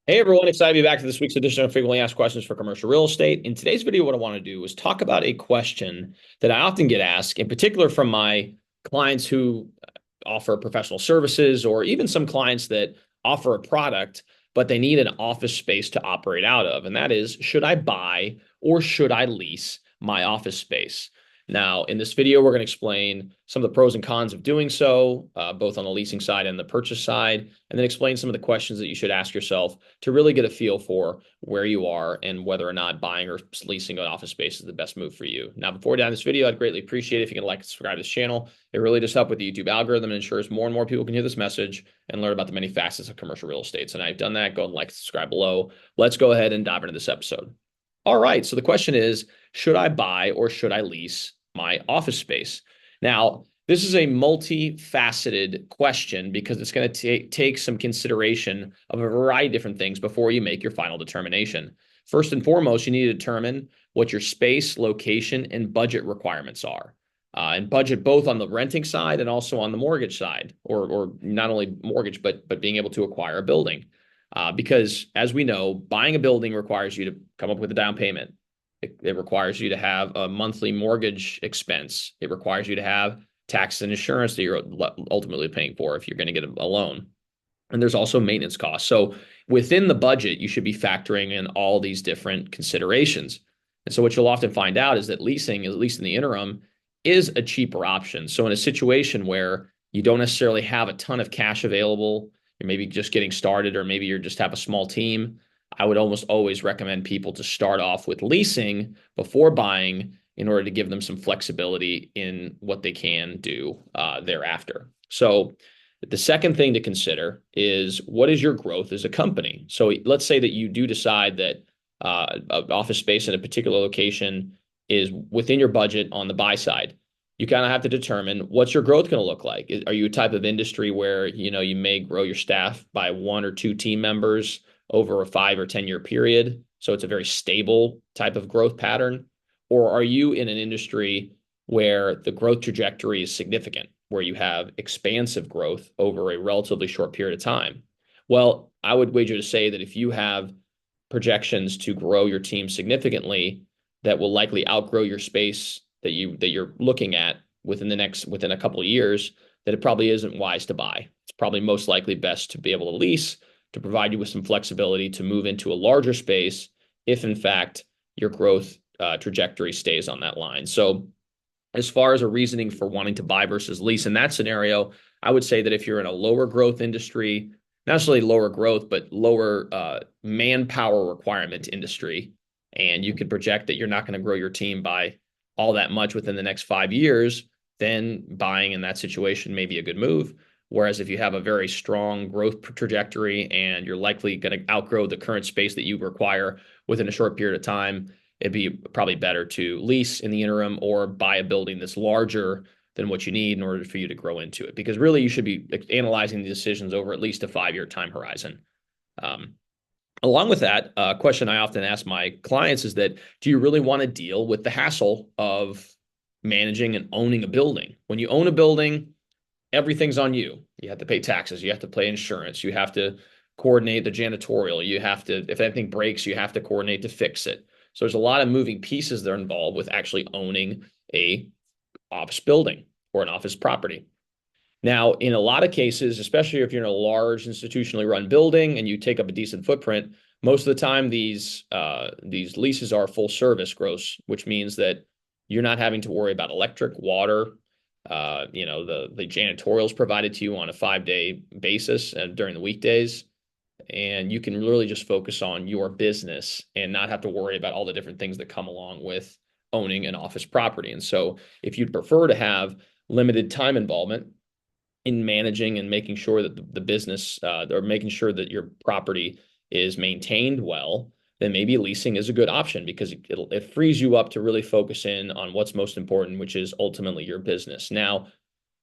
Hey everyone, excited to be back to this week's edition of Frequently Asked Questions for Commercial Real Estate. In today's video, what I want to do is talk about a question that I often get asked, in particular from my clients who offer professional services, or even some clients that offer a product, but they need an office space to operate out of. And that is, should I buy or should I lease my office space? Now, in this video, we're going to explain some of the pros and cons of doing so, both on the leasing side and the purchase side, and then explain some of the questions that you should ask yourself to really get a feel for where you are and whether or not buying or leasing an office space is the best move for you. Now, before we're done this video, I'd greatly appreciate it if you can like and subscribe to this channel. It really does help with the YouTube algorithm and ensures more and more people can hear this message and learn about the many facets of commercial real estate. So now you've done that, go and like and subscribe below. Let's go ahead and dive into this episode. All right, so the question is, should I buy or should I lease my office space? Now, this is a multifaceted question because it's going to take some consideration of a variety of different things before you make your final determination. First and foremost, you need to determine what your space, location, and budget requirements are. And budget both on the renting side and also on the mortgage side, or not only mortgage, but being able to acquire a building. Because as we know, buying a building requires you to come up with a down payment. It requires you to have a monthly mortgage expense. It requires you to have taxes and insurance that you're ultimately paying for if you're going to get a loan. And there's also maintenance costs. So within the budget, you should be factoring in all these different considerations. And so what you'll often find out is that leasing, at least in the interim, is a cheaper option. So in a situation where you don't necessarily have a ton of cash available, you're maybe just getting started, or maybe you just have a small team, I would almost always recommend people to start off with leasing before buying in order to give them some flexibility in what they can do thereafter. So the second thing to consider is, what is your growth as a company? So let's say that you do decide that office space in a particular location is within your budget on the buy side. You kind of have to determine, what's your growth going to look like? Are you a type of industry where you may grow your staff by 1 or 2 team members over a 5 or 10 year period? So it's a very stable type of growth pattern. Or are you in an industry where the growth trajectory is significant, where you have expansive growth over a relatively short period of time? Well, I would wager to say that if you have projections to grow your team significantly, that will likely outgrow your space that you're looking at within a couple of years, that it probably isn't wise to buy. It's probably most likely best to be able to lease, to provide you with some flexibility to move into a larger space if in fact your growth trajectory stays on that line. So as far as a reasoning for wanting to buy versus lease in that scenario, I would say that if you're in a lower growth industry, not necessarily lower growth, but lower manpower requirement industry, and you could project that you're not going to grow your team by all that much within the next 5 years, then buying in that situation may be a good move. Whereas if you have a very strong growth trajectory and you're likely going to outgrow the current space that you require within a short period of time, it'd be probably better to lease in the interim or buy a building that's larger than what you need in order for you to grow into it. Because really, you should be analyzing the decisions over at least a 5 year time horizon. Along with that, a question I often ask my clients is that, do you really want to deal with the hassle of managing and owning a building? When you own a building, everything's on you. You have to pay taxes. You have to pay insurance. You have to coordinate the janitorial. You have to, if anything breaks, you have to coordinate to fix it. So there's a lot of moving pieces that are involved with actually owning a office building or an office property. Now, in a lot of cases, especially if you're in a large institutionally run building and you take up a decent footprint, most of the time these leases are full service gross, which means that you're not having to worry about electric, water, the janitorial is provided to you on a 5-day basis and during the weekdays. And you can really just focus on your business and not have to worry about all the different things that come along with owning an office property. And so if you'd prefer to have limited time involvement in managing and making sure that the business or making sure that your property is maintained well, then maybe leasing is a good option, because it frees you up to really focus in on what's most important, which is ultimately your business. Now,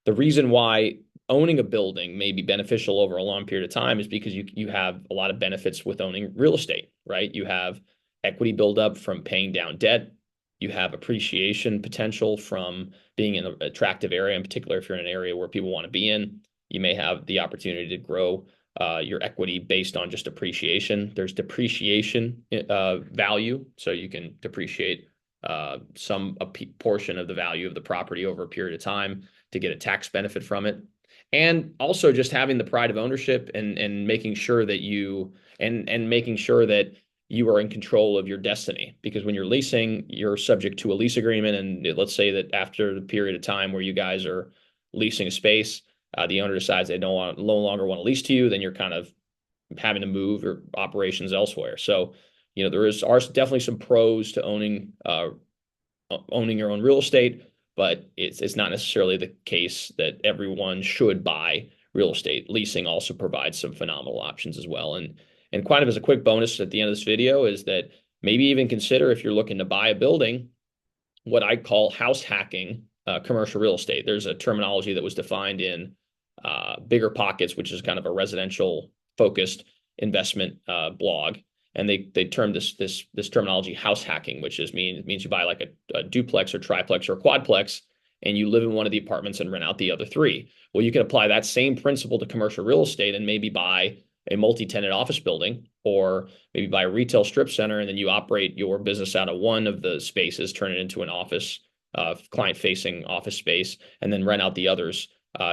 the reason why owning a building may be beneficial over a long period of time is because you have a lot of benefits with owning real estate, right? You have equity buildup from paying down debt. You have appreciation potential from being in an attractive area, in particular if you're in an area where people want to be in. You may have the opportunity to grow your equity based on just appreciation. There's depreciation value, so you can depreciate a portion of the value of the property over a period of time to get a tax benefit from it. And also just having the pride of ownership and making sure that making sure that you are in control of your destiny. Because when you're leasing, you're subject to a lease agreement. And let's say that after the period of time where you guys are leasing a space, the owner decides they no longer want to lease to you, then you're kind of having to move your operations elsewhere. So, there are definitely some pros to owning your own real estate, but it's not necessarily the case that everyone should buy real estate. Leasing also provides some phenomenal options as well. And kind of as a quick bonus at the end of this video is that maybe even consider, if you're looking to buy a building, what I call house hacking commercial real estate. There's a terminology that was defined in Bigger Pockets, which is kind of a residential focused investment blog. And they term this terminology house hacking, which means you buy like a duplex or triplex or a quadplex, and you live in one of the apartments and rent out the other three. Well, you can apply that same principle to commercial real estate and maybe buy a multi-tenant office building, or maybe buy a retail strip center, and then you operate your business out of one of the spaces, turn it into an office, client-facing office space, and then rent out the others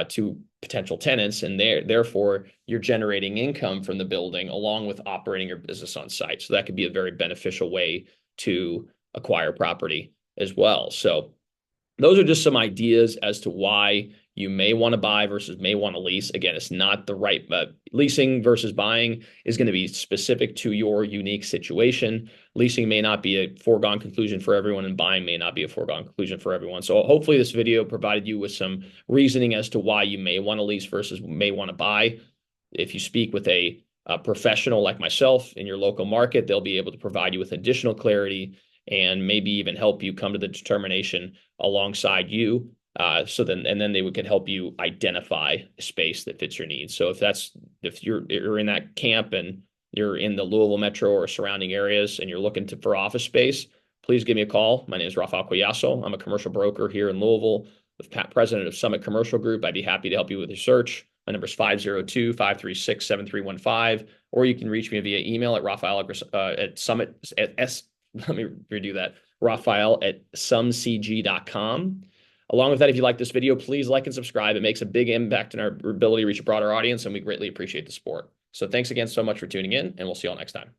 to potential tenants. And therefore, you're generating income from the building along with operating your business on site. So that could be a very beneficial way to acquire property as well. So those are just some ideas as to why you may want to buy versus may want to lease. Again, it's not the right, leasing versus buying is going to be specific to your unique situation. Leasing may not be a foregone conclusion for everyone, and buying may not be a foregone conclusion for everyone. So hopefully this video provided you with some reasoning as to why you may want to lease versus may want to buy. If you speak with a professional like myself in your local market, they'll be able to provide you with additional clarity and maybe even help you come to the determination alongside you. Then they can help you identify a space that fits your needs. So if you're in that camp and you're in the Louisville metro or surrounding areas and you're looking for office space, please give me a call. My name is Raphael. I'm a commercial broker here in Louisville, the president of Summit Commercial Group. I'd be happy to help you with your search. My number is 502-536-7315, or you can reach me via email at Raphael at Summit let me redo that. Raphael at sumcg.com. Along with that, if you like this video, please like and subscribe. It makes a big impact in our ability to reach a broader audience, and we greatly appreciate the support. So thanks again so much for tuning in, and we'll see you all next time.